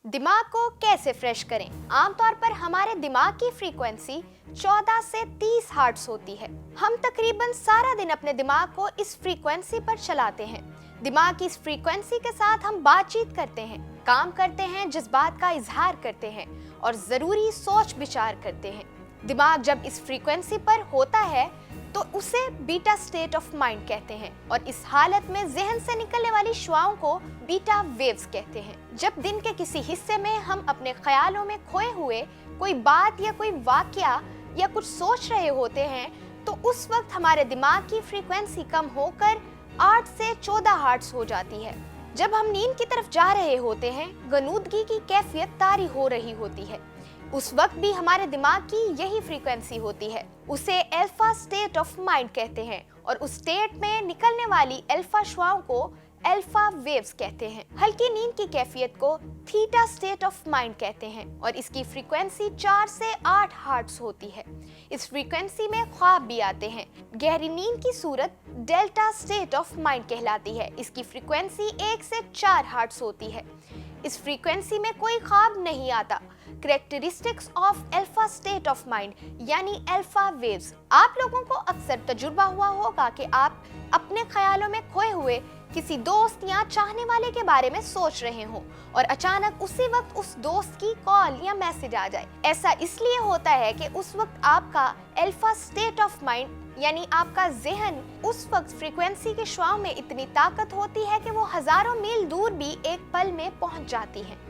दिमाग को कैसे फ्रेश करें? आमतौर पर हमारे दिमाग की फ्रीक्वेंसी 14 से 30 हर्ट्ज होती है। हम तकरीबन सारा दिन अपने दिमाग को इस फ्रीक्वेंसी पर चलाते हैं। दिमाग की इस फ्रीक्वेंसी के साथ हम बातचीत करते हैं, काम करते हैं, जज्बात का इजहार करते हैं और जरूरी सोच विचार करते हैं। दिमाग जब इस फ्रीक्वेंसी पर होता है तो उसे बीटा स्टेट ऑफ माइंड कहते हैं और इस हालत में जहन से निकलने वाली शुआओं को बीटा वेव्स कहते हैं। जब दिन के किसी हिस्से में हम अपने ख्यालों में खोए हुए कोई बात या कोई वाकया या कुछ सोच रहे होते हैं तो उस वक्त हमारे दिमाग की फ्रीक्वेंसी कम होकर 8 से 14 हर्ट्ज हो जाती है। जब हम नींद की तरफ जा रहे होते हैं, गनूदगी की कैफियत तारी हो रही होती है, उस वक्त भी हमारे दिमाग की यही फ्रीक्वेंसी होती है। उसे अल्फा स्टेट ऑफ माइंड कहते हैं और उस स्टेट में निकलने वाली अल्फा शुआओं को अल्फा वेव्स कहते हैं। हल्की नींद की कैफियत को थीटा स्टेट ऑफ माइंड कहते हैं और इसकी फ्रीक्वेंसी 4 से 8 हर्ट्ज होती है। इस फ्रीक्वेंसी में ख्वाब भी आते हैं। गहरी नींद की सूरत डेल्टा स्टेट ऑफ माइंड कहलाती है। इसकी फ्रीक्वेंसी 1 से 4 हर्ट्ज होती है। इस फ्रीक्वेंसी में कोई ख्वाब नहीं आता। Characteristics of alpha state of mind यानी अल्फा वेव्स। आप लोगों को अक्सर तजुर्बा हुआ होगा कि आप अपने ख्यालों में खोए हुए किसी दोस्त या चाहने वाले के बारे में सोच रहे हो और अचानक उसी वक्त उस दोस्त की कॉल या मैसेज आ जाए। ऐसा इसलिए होता है कि उस वक्त आपका अल्फा स्टेट ऑफ माइंड यानी आपका जहन उस वक्त फ्रीक्वेंसी के शुआओं में इतनी ताकत होती है कि वो हजारों मील दूर भी एक पल में पहुंच जाती है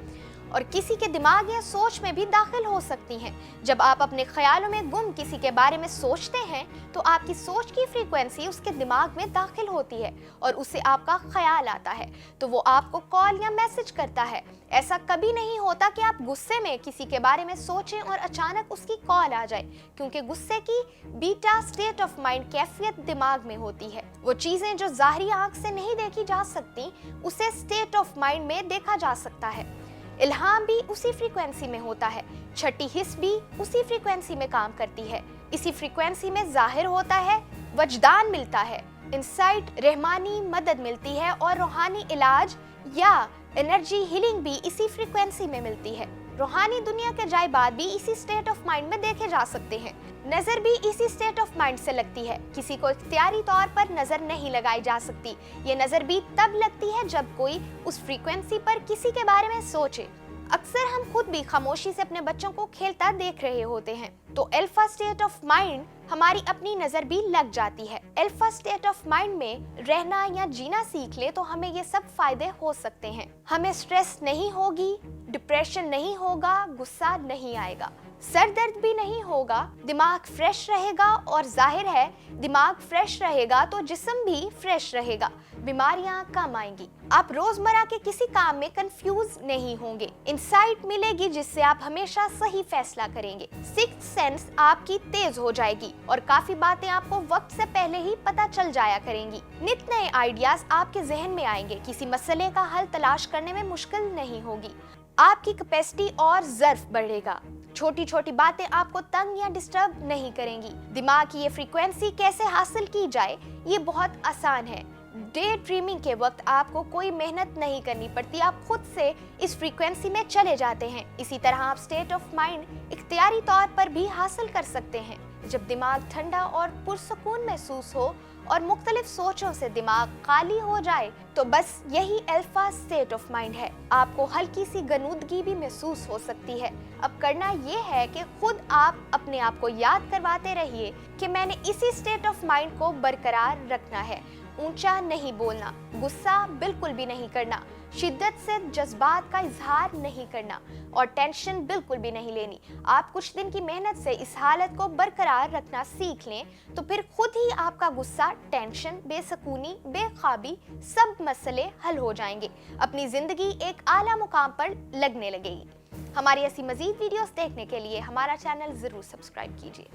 और किसी के दिमाग या सोच में भी दाखिल हो सकती हैं। जब आप अपने ख्यालों में गुम किसी के बारे में सोचते हैं तो आपकी सोच की फ्रीक्वेंसी उसके दिमाग में दाखिल होती है और उसे आपका ख्याल आता है तो वो आपको कॉल या मैसेज करता है। ऐसा कभी नहीं होता कि आप गुस्से में किसी के बारे में सोचें और अचानक उसकी कॉल आ जाए, क्योंकि गुस्से की बीटा स्टेट ऑफ माइंड कैफियत दिमाग में होती है। वो चीजें जो ज़ाहिरी आंख से नहीं देखी जा सकती उसे स्टेट ऑफ माइंड में देखा जा सकता है। इल्हाम भी उसी फ्रीक्वेंसी में होता है। छठी हिस्स भी उसी फ्रीक्वेंसी में काम करती है। इसी फ्रीक्वेंसी में जाहिर होता है, वजदान मिलता है, इंसाइट, रहमानी मदद मिलती है और रूहानी इलाज या एनर्जी हीलिंग भी इसी फ्रीक्वेंसी में मिलती है। रूहानी दुनिया के अजायबात भी इसी स्टेट ऑफ माइंड में देखे जा सकते हैं। नजर भी इसी स्टेट ऑफ माइंड से लगती है। किसी को इख्तियारी तौर पर नजर नहीं लगाई जा सकती। ये नजर भी तब लगती है जब कोई उस फ्रीक्वेंसी पर किसी के बारे में सोचे। अक्सर हम खुद भी खामोशी से अपने बच्चों को खेलता देख रहे होते हैं तो अल्फा स्टेट ऑफ माइंड हमारी अपनी नजर भी लग जाती है। अल्फा स्टेट ऑफ माइंड में रहना या जीना सीख ले तो हमें ये सब फायदे हो सकते हैं। हमें स्ट्रेस नहीं होगी, डिप्रेशन नहीं होगा, गुस्सा नहीं आएगा, सर दर्द भी नहीं होगा, दिमाग फ्रेश रहेगा और जाहिर है दिमाग फ्रेश रहेगा तो जिस्म भी फ्रेश रहेगा, बीमारियां कम आएंगी। आप रोजमर्रा के किसी काम में कंफ्यूज नहीं होंगे, इंसाइट मिलेगी जिससे आप हमेशा सही फैसला करेंगे। सिक्स्थ सेंस आपकी तेज हो जाएगी और काफी बातें आपको वक्त से पहले ही पता चल जाया करेंगी। नित नए आइडियाज आपके जहन में आएंगे। किसी मसले का हल तलाश करने में मुश्किल नहीं होगी। आपकी कैपेसिटी और ज़र्फ बढ़ेगा। छोटी छोटी बातें आपको तंग या डिस्टर्ब नहीं करेंगी। दिमाग की ये फ्रीक्वेंसी कैसे हासिल की जाए, ये बहुत आसान है। डे ड्रीमिंग के वक्त आपको कोई मेहनत नहीं करनी पड़ती, आप खुद से इस फ्रीक्वेंसी में चले जाते हैं। इसी तरह आप स्टेट ऑफ माइंड इख्तियारी तौर पर भी हासिल कर सकते हैं। जब दिमाग ठंडा और पुरसुकून महसूस हो और मुख्तलिफ सोचों से दिमाग खाली हो जाए तो बस यही अल्फा स्टेट ऑफ माइंड है। आपको हल्की सी गनूदगी भी महसूस हो सकती है। अब करना ये है कि खुद आप अपने आप को याद करवाते रहिए कि मैंने इसी स्टेट ऑफ माइंड को बरकरार रखना है। ऊंचा नहीं बोलना, गुस्सा बिल्कुल भी नहीं करना, शिद्दत से जज्बात का इजहार नहीं करना और टेंशन बिल्कुल भी नहीं लेनी। आप कुछ दिन की मेहनत से इस हालत को बरकरार रखना सीख लें तो फिर खुद ही आपका गुस्सा, टेंशन, बेसकूनी, बेख्वाबी सब मसले हल हो जाएंगे। अपनी जिंदगी एक आला मुकाम पर लगने लगेगी। हमारी ऐसी मजीद वीडियोस देखने के लिए हमारा चैनल जरूर सब्सक्राइब कीजिए।